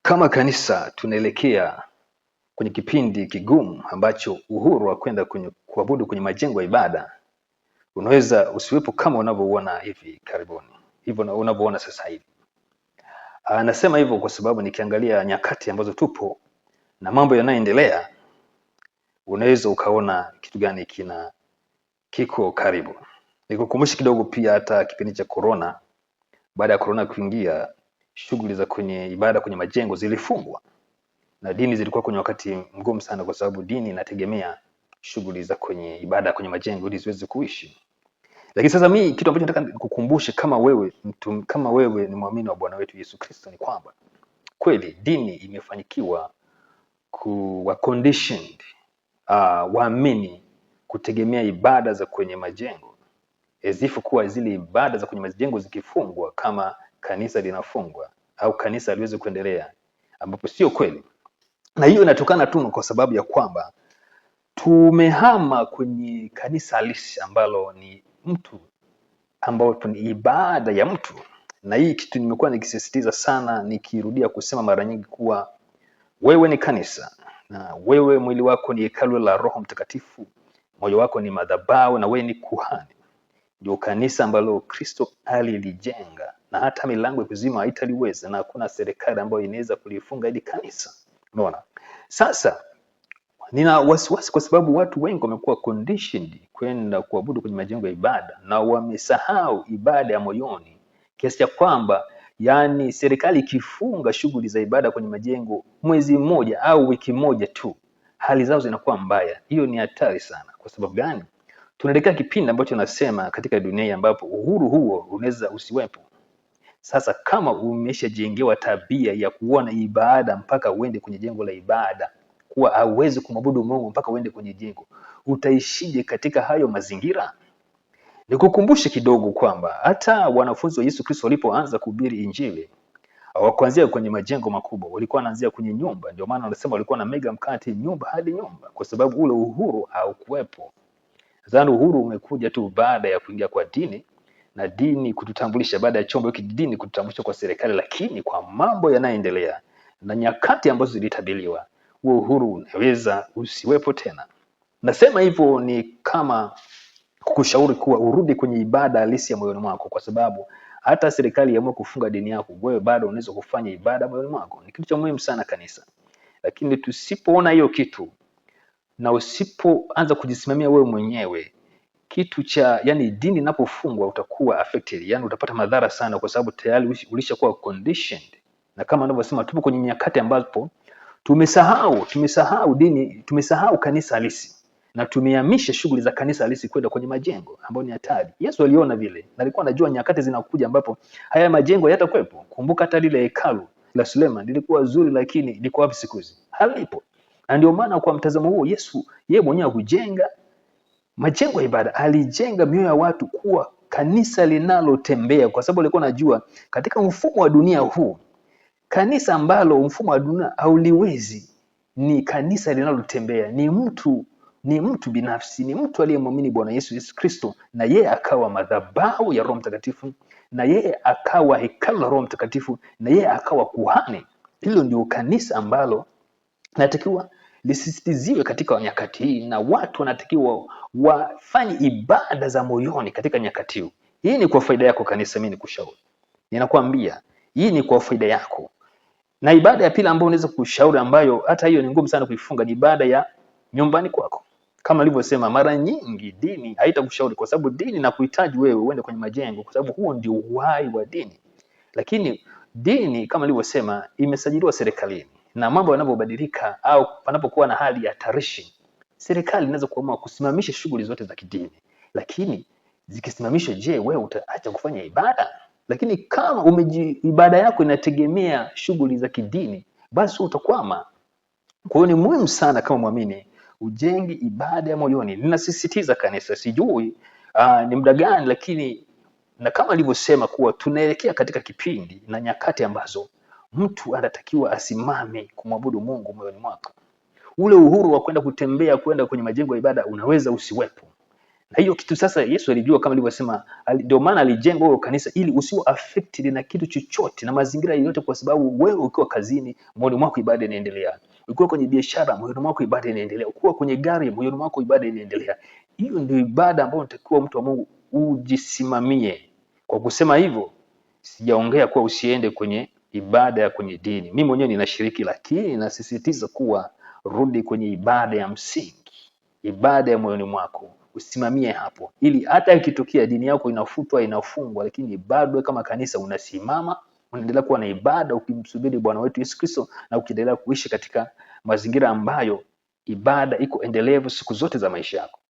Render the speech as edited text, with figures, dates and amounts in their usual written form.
Kama kanisa tunaelekea kwenye kipindi kigumu ambacho uhuru wa kwenda kuabudu kwenye majengo ya ibada unaweza usiwepo kama unavyoona hivi karibuni, hivyo unavyoona sasa hivi. Nasema hivyo kwa sababu nikiangalia nyakati ambazo tupo na mambo yanayoendelea, unaweza ukaona kitu gani kiko karibu. Nikukumbushe kidogo pia hata kipindi cha corona. Baada ya corona kuingia, shughuli za kwenye ibada kwenye majengo zilifungwa na dini zilikuwa kwenye wakati mgumu sana, kwa sababu dini inategemea shughuli za kwenye ibada kwenye majengo ili ziweze kuishi. Lakini sasa mimi kitu ambacho nataka nikukumbushe kama wewe ni muamini wa Bwana wetu Yesu Kristo ni kwamba kweli dini imefanikiwa kuwa conditioned waamini kutegemea ibada za kwenye majengo, ezifu kuwa zile ibada za kwenye majengo zikifungwa kama kanisa linafungwa au kanisa haliwezi kuendelea, ambapo sio kweli. Na hiyo inatokana tu kwa sababu ya kwamba tumehama kwenye kanisa halisi ambalo ni mtu, ambao ni ibada ya mtu. Na hii kitu nimekuwa nikisisitiza sana, nikirudia kusema mara nyingi kuwa wewe ni kanisa na wewe mwili wako ni hekalu la Roho Mtakatifu, moyo wako ni madhabahu na wewe ni kuhani. Ndio kanisa ambalo Kristo alilijenga, na hata milango ya kuzimu haitaliweza, na hakuna serikali ambayo inaweza kulifunga hili kanisa. Unaona? Sasa nina wasiwasi kwa sababu watu wengi wamekuwa conditioned kwenda kuabudu kwenye majengo ya ibada na wamesahau ibada ya moyoni, kiasi cha kwamba yani serikali ikifunga shughuli za ibada kwenye majengo mwezi mmoja au wiki moja tu, hali zao zinakuwa mbaya. Hiyo ni hatari sana. Kwa sababu gani? Tunaelekea kipindi ambacho nasema katika dunia ambapo uhuru huo unaweza usiwepo. Sasa kama umeshajengewa tabia ya kuona ibada mpaka uende kwenye jengo la ibada, kuwa hauwezi kumwabudu Mungu mpaka uende kwenye jengo, utaishije katika hayo mazingira? Nikukumbushe kidogo kwamba hata wanafunzi wa Yesu Kristo walipoanza kuhubiri Injili, hawakuanzia kwenye majengo makubwa, walikuwa wanaanzia kwenye nyumba. Ndio maana wanasema walikuwa na mega mkate nyumba hadi nyumba, kwa sababu ule uhuru haukuwepo. Sasa uhuru umekuja tu baada ya kuingia kwa dini, na dini kututambulisha, baada ya chombo hiki dini kututambulisha kwa serikali. Lakini kwa mambo yanayoendelea na nyakati ambazo zilitabiriwa, huo uhuru unaweza usiwepo tena. Nasema hivyo ni kama kukushauri kuwa urudi kwenye ibada halisi ya moyoni mwako, kwa sababu hata serikali iamue kufunga dini yako, wewe bado unaweza kufanya ibada moyoni mwako. Ni kitu cha muhimu sana kanisa. Lakini tusipoona hiyo kitu na usipoanza kujisimamia wewe mwenyewe, kitu cha yani dini inapofungwa utakuwa affected, yani utapata madhara sana, kwa sababu tayari ulishakuwa conditioned. Na kama ninavyosema, tupo kwenye nyakati ambapo tumesahau dini, tumesahau kanisa halisi, na tumehamisha shughuli za kanisa halisi kwenda kwenye majengo ambayo ni hatari. Yesu aliona vile, na alikuwa anajua nyakati zinakuja ambapo haya majengo hayatakuwepo. Kumbuka hata lile hekalu la Suleiman lilikuwa zuri, lakini liko wapi siku hizi? Halipo. Na ndio maana kwa mtazamo huo Yesu yeye mwenyewe hujenga majengo ya ibada, alijenga mioyo ya watu kuwa kanisa linalotembea, kwa sababu alikuwa anajua katika mfumo wa dunia huu, kanisa ambalo mfumo wa dunia hauliwezi ni kanisa linalotembea, ni mtu binafsi, ni mtu aliyemwamini Bwana Yesu Kristo, na yeye akawa madhabahu ya Roho Mtakatifu, na yeye akawa hekalu la Roho Mtakatifu, na yeye akawa kuhani. Hilo ndio kanisa ambalo natakiwa lisisitiziwe katika nyakati hii, na watu wanatakiwa wafanye ibada za moyoni katika nyakati hii. Hii ni kwa faida yako kanisa, mimi nikushauri. Ninakwambia hii ni kwa faida yako. Na ibada ya pili ambayo unaweza kushauri, ambayo hata hiyo ni ngumu sana kuifunga, ni ibada ya nyumbani kwako. Kama nilivyosema mara nyingi, dini haitakushauri, kwa sababu dini inakuhitaji wewe uende kwenye majengo, kwa sababu huo ndio uhai wa dini. Lakini dini kama nilivyosema imesajiliwa serikalini, na mambo yanapobadilika au panapokuwa na hali ya hatarishi, serikali inaweza kuamua kusimamisha shughuli zote za kidini. Lakini zikisimamishwa, je, wewe utaacha kufanya ibada? Lakini kama ibada yako inategemea shughuli za kidini, basi utakwama. Kwa hiyo ni muhimu sana kama muamini ujenge ibada ya moyoni. Ninasisitiza kanisa, sijui ni muda gani, lakini na kama nilivyosema kuwa tunaelekea katika kipindi na nyakati ambazo mtu anatakiwa asimame kumwabudu Mungu moyoni mwako. Ule uhuru wa kwenda kutembea kwenda kwenye majengo ya ibada unaweza usiwepo. Na hiyo kitu sasa Yesu alijua, kama alivyosema, ndio maana alijenga huo kanisa ili usiwe affected na kitu chochote na mazingira yoyote, kwa sababu wewe ukiwa kazini, moyoni mwako ibada inaendelea. Ukiwa kwenye biashara, moyoni mwako ibada inaendelea. Ukiwa kwenye gari, moyoni mwako ibada inaendelea. Hiyo ndio ibada ambayo unatakiwa mtu wa Mungu ujisimamie. Kwa kusema hivyo, sijaongea kuwa usiende kwenye ibada ya kwenye dini. Mimi mwenyewe ninashiriki, lakini nasisitiza kuwa rudi kwenye ibada ya msingi, ibada ya moyoni mwako. Usimamie hapo, ili hata ikitokea dini yako inafutwa, inafungwa, lakini bado kama kanisa unasimama, unaendelea kuwa na ibada ukimsubiri Bwana wetu Yesu Kristo, na ukiendelea kuishi katika mazingira ambayo ibada iko endelevu siku zote za maisha yako.